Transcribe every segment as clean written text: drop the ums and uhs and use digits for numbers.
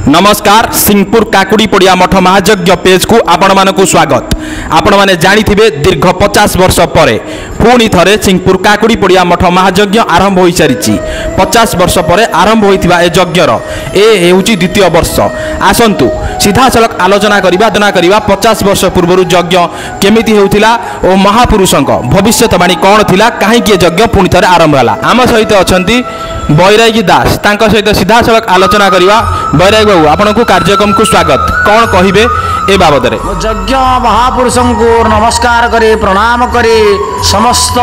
नमस्कार सिंहपुर काकुड़ी पड़िया मठ महायज्ञ पेज को आपण मानकु स्वागत। आपण माने जानिथिबे दीर्घ 50 वर्ष परे पुणी थरे सिंहपुर काकुड़ी पड़िया मठ महायज्ञ आरंभ होई सारिछि। 50 वर्ष परे आरंभ होइथिबा ए यज्ञर ए हेउछि द्वितीय वर्ष। आसंतु सीधा सलक आलोचना करिबा 50 वर्ष पूर्व यज्ञ केमिति हेउथिला ओ महापुरुषक भविष्यवाणी कौन थिला काहे कि यज्ञ पुणी थरे आरंभ हला। आम सहित अछंती बैरागी दास तांका सहित सीधा सलक आलोचना करिबा। बैरागी बाबू आपण को कार्यक्रम को स्वागत कौन कहिबे ए बाबद रे? यज्ञ महापुरुषों को नमस्कार करे प्रणाम करे समस्त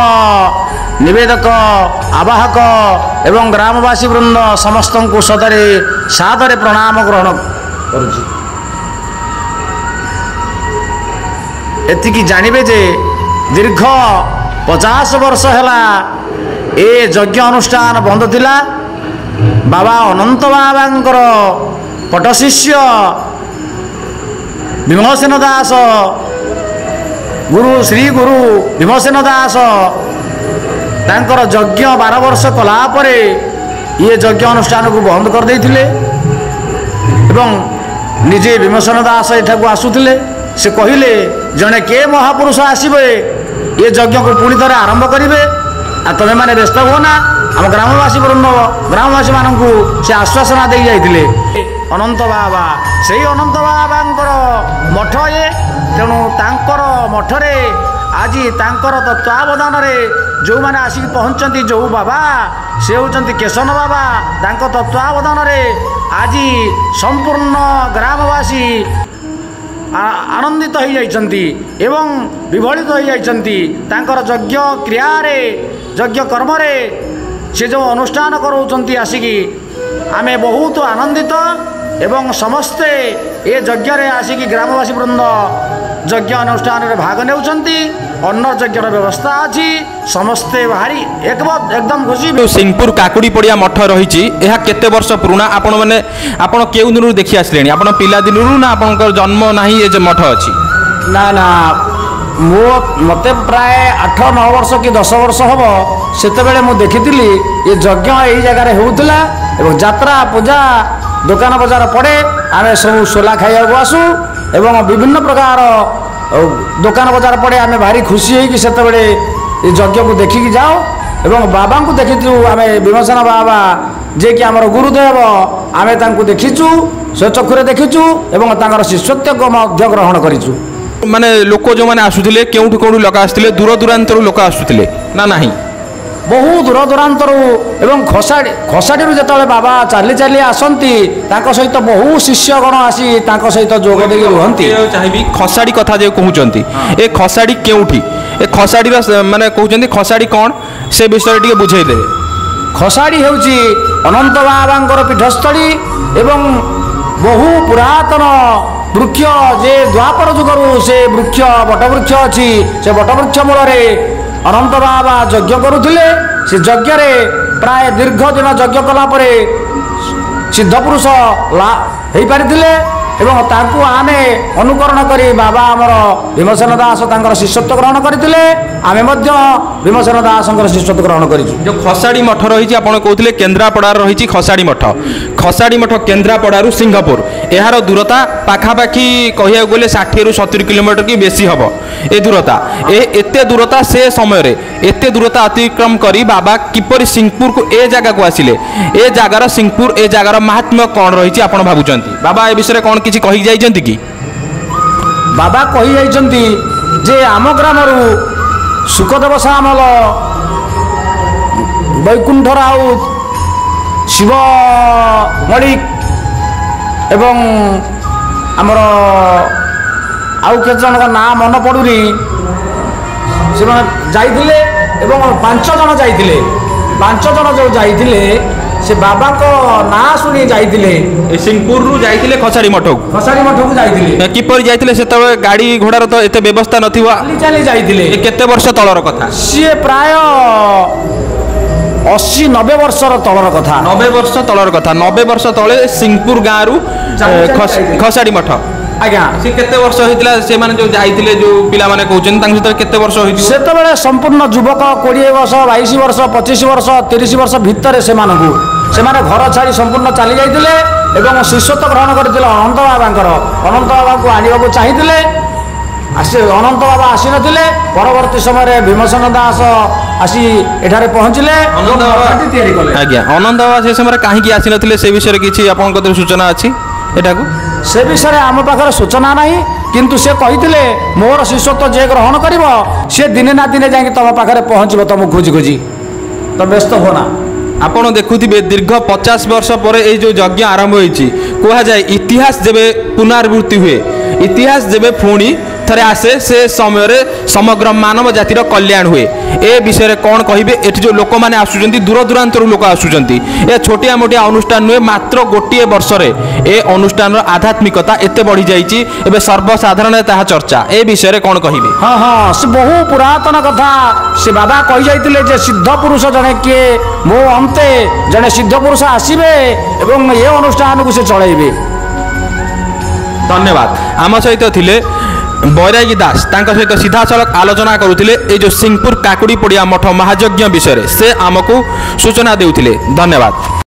निवेदक आवाहक एवं ग्रामवासी वृंद समस्त को सदरे सादरे प्रणाम ग्रहण करुछि। एतिकी जानिबे जे दीर्घ 50 वर्ष हैला ए यज्ञ अनुष्ठान बंद थिला। बाबा अनंत बाबांकर पटशिष्य भीमसेन दास गुरु श्री गुरु भीमसेन दास तांकर यज्ञ 12 वर्ष कला परे ये यज्ञ अनुष्ठान को बंद कर देथिले एवं निजे भीमसेन दास एठा को आसुथिले। से कहिले जने के महापुरुष आसीबे ये यज्ञ को पुणी थरे आरंभ करिवे आ तमे माने व्यस्त हो ना। आम ग्रामवासी वृंद ग्रामवासी मानकु से आश्वासना दे जाइथिले। अनंत बाबा से अनंत बाबांकर मठ ये तेणु तांकर मठरे आज तांकर तत्वावधान जो मैंने आसिक पहुँचती जो बाबा से होचंती केशन बाबा तांकर तत्वावधान आज संपूर्ण ग्रामवासी आनंदित हो जाइछंती एवं विभलित हो जाइछंती। तांकर यज्ञ क्रिया यज्ञ कर्म से जो अनुष्ठान करोचंती आसिकी आमे बहुत आनंदित एवं समस्ते ये यज्ञ आसिकी ग्रामवासी वृंद यज्ञ अनुष्ठान रे भाग नेउचंती। अन्न यज्ञर व्यवस्था अछि समस्ते भारी एकदम खुशी। सिंहपुर काकुड़ी पड़िया मठ रही यह केते वर्ष पुराना आपण माने आपण केउ दिनरु देखि आसलेनी? आपण पिला दिनरु ना आपनकर जन्म नाही ए जे मठ अछि? ना ना मते प्राय 8-9 वर्ष कि 10 वर्ष हम सेतेबेले मु देखिथिली ये यज्ञ एही जगह रे होउतला एवं यात्रा पूजा दुकान बजार पड़े आमे सब सोला खाइया को आसु एवं विभिन्न प्रकार दुकान बजार पड़े आमे भारी खुशी होई कि सेतेबेले ये यज्ञ को देखि जाओ एवं बाबा को देखिथु आमे भीमसेन बाबा जे कि हमर गुरुदेव आमे तांको देखिचु से चक्षुरे देखिचु एवं तांकर शिष्यत्व को मध्य ग्रहण करिचु। माने लोक जो माने आसुथिले केउठु कोडु लोक आसुथिले दूर दूरांतरु लोक आसुथिले ना नाही? बहु दूर दूरांतरु एवं खसाड़ी जो बाबा चाली चाली आसती सहित बहु शिष्यगण आसी सहित जोग दे रुहंती। चाहिए खसाड़ी कथा जो कहते ए खसाड़ी केउठी ए खसाड़ी माने कहते खसाड़ी कौन से विषय टी बुझे दे। खसाड़ी होउची अनंत बाबांकर पीठस्थली एवं बहु पुरातन वृक्ष जे द्वापर जुगरु से वृक्ष बटवृक्ष अच्छी से बटवृक्ष मूल अनंत बाबा यज्ञ करुले। से यज्ञ प्राय दीर्घ दिन यज्ञ कलापर सिद्ध पुरुष हो पारि एवं तांकु आमे अनुकरण करी बाबा आमर भीमसेन दास तांकर शिष्यत्व ग्रहण करथिले। आमे मध्य भीमसेन दासंकर शिष्यत्व ग्रहण करिछु। जो खसाड़ी मठ रही आपण कहते केन्द्रापड़ा रही खसाड़ी मठ केन्द्रापड़ारू सिंहपुर यार दूरता पाखापाखि कहिया गले 60-70 किलोमीटर की बेसी हम ए दूरता एते दूरता से समय एते दूरता अतिक्रम करी बाबा किपरि सिंहपुर को ए जगह को आसिले ए जगार सिंहपुर ए जगार महात्म्य कौन रही आपण भावुचंती? बाबा ए विषय कौन किछि कहि जाइछंती कि? बाबा कहि जाइछंती जे आम ग्रामरू सुखदेव सामल वैकुंठ राउत शिव मलिक एवं आमर आउ के जन का नाम मन पड़ुनी से जाइथिले एवं 5 जन जाइथिले। 5 जन जो जाइथिले से बाबा को ना सुनी जाइथिले सिंहपुर रु जाइथिले खसाड़ी मठ को जाइथिले। किपर जाइथिले से तबे गाड़ी घोड़ार तो एते व्यवस्था नथिबा चली जाइथिले। केते वर्ष तलर कथा? सी प्राय 80-90 वर्षर तलर कथा। 90 वर्ष तलर कथा। 90 वर्ष तले सिंहपुर गाँव खसाड़ी मठ ଆଜ୍ଞା ସେ କେତେ ବର୍ଷ ହେଇଥିଲା ସେମାନେ ଯୋଉ ଯାଇଥିଲେ ଯୋଉ ପିଲାମାନେ କହୁଛନ୍ତି ତାଙ୍କ ଭିତରେ କେତେ ବର୍ଷ ହେଇଥିବ? ସେତେବେଳେ ସମ୍ପୂର୍ଣ୍ଣ ଯୁବକ 20 ବର୍ଷ 22 ବର୍ଷ 25 ବର୍ଷ 30 ବର୍ଷ ଭିତରେ ସେମାନେ ଘର ଛାଡ଼ି ସମ୍ପୂର୍ଣ୍ଣ ଚାଲି ଯାଇଥିଲେ ଏବଂ ଶିଷ୍ୟତ୍ୱ ଗ୍ରହଣ କରିଥିଲେ ଅନନ୍ତ ବାବାଙ୍କର। ଅନନ୍ତ ବାବାଙ୍କୁ ଆଣିବାକୁ ଚାହିଁଥିଲେ, ଅନନ୍ତ ବାବା ଆସିନଥିଲେ। ପରବର୍ତ୍ତୀ ସମୟରେ ଭୀମସେନ ଦାସ ଆସି ଏଠାରେ ପହଞ୍ଚିଲେ, ତିଆରି କଲେ। ଆଜ୍ଞା, ଅନନ୍ତ ବାବା ସେ ସମୟରେ କାହିଁକି ଆସିନଥିଲେ ସେ ବିଷୟରେ କିଛି ଆପଣଙ୍କ କତିରେ ସୂଚନା ଅଛି ଏଟାକୁ? ସେ ବିଷୟରେ ଆମ ପାଖରେ ସୂଚନା ନାହିଁ, କିନ୍ତୁ ସେ କହିଥିଲେ ମୋର ଶିଷ୍ୟତ୍ୱ ଯିଏ ଗ୍ରହଣ କରିବ ସେ ଦିନେ ନା ଦିନେ ଯାଇକି ତମ ପାଖରେ ପହଞ୍ଚିବ, ତମକୁ ଖୋଜି ଖୋଜି, ତ ବ୍ୟସ୍ତ ହୁଅନା। ଆପଣ ଦେଖୁଥିବେ ଦୀର୍ଘ 50 ବର୍ଷ ପରେ এই ଯେଉଁ ଯଜ୍ଞ ଆରମ୍ଭ ହୋଇଛି, କୁହାଯାଏ ଇତିହାସ ଯେବେ ପୁନରାବୃତ୍ତି ହୁଏ, ଇତିହାସ ଯେବେ ପୁଣି ଥରେ ଆସେ, ସେ ସମୟରେ ସମଗ୍ର ମାନବ ଜାତିର କଲ୍ୟାଣ ହୁଏ। ଏ ବିଷୟରେ କ'ଣ କହିବେ? ଏଠି ଯେଉଁ ଲୋକମାନେ ଆସୁଛନ୍ତି, ଦୂର ଦୂରାନ୍ତରୁ ଲୋକ ଆସୁଛନ୍ତି, ଏ ଛୋଟିଆ ମୋଟିଆ ଅନୁଷ୍ଠାନ ନୁହେଁ। ମାତ୍ର ଗୋଟିଏ ବର୍ଷରେ ଏ ଅନୁଷ୍ଠାନର ଆଧ୍ୟାତ୍ମିକତା ଏତେ ବଢ଼ିଯାଇଛି, ଏବେ ସର୍ବସାଧାରଣରେ ତାହା ଚର୍ଚ୍ଚା। ଏ ବିଷୟରେ କ'ଣ କହିବେ? ହଁ ହଁ, ସେ ବହୁ ପୁରାତନ କଥା। ସେ ବାବା କହିଯାଇଥିଲେ ଯେ ସିଦ୍ଧ ପୁରୁଷ ଜଣେ କିଏ, ମୋ ଅନ୍ତେ ଜଣେ ସିଦ୍ଧ ପୁରୁଷ ଆସିବେ ଏବଂ ଏ ଅନୁଷ୍ଠାନକୁ ସେ ଚଳାଇବେ। ଧନ୍ୟବାଦ। ଆମ ସହିତ ଥିଲେ ବୈରାଗୀ ଦାସ, ତାଙ୍କ ସହିତ ସିଧାସଳଖ ଆଲୋଚନା କରୁଥିଲେ এই যে সিংপুর কাকুড়ি পড়িয়া মঠ মহাযজ্ঞ বিষয়ে। সে ଆମକୁ ସୂଚନା ଦେଉଥିଲେ। ଧନ୍ୟବାଦ।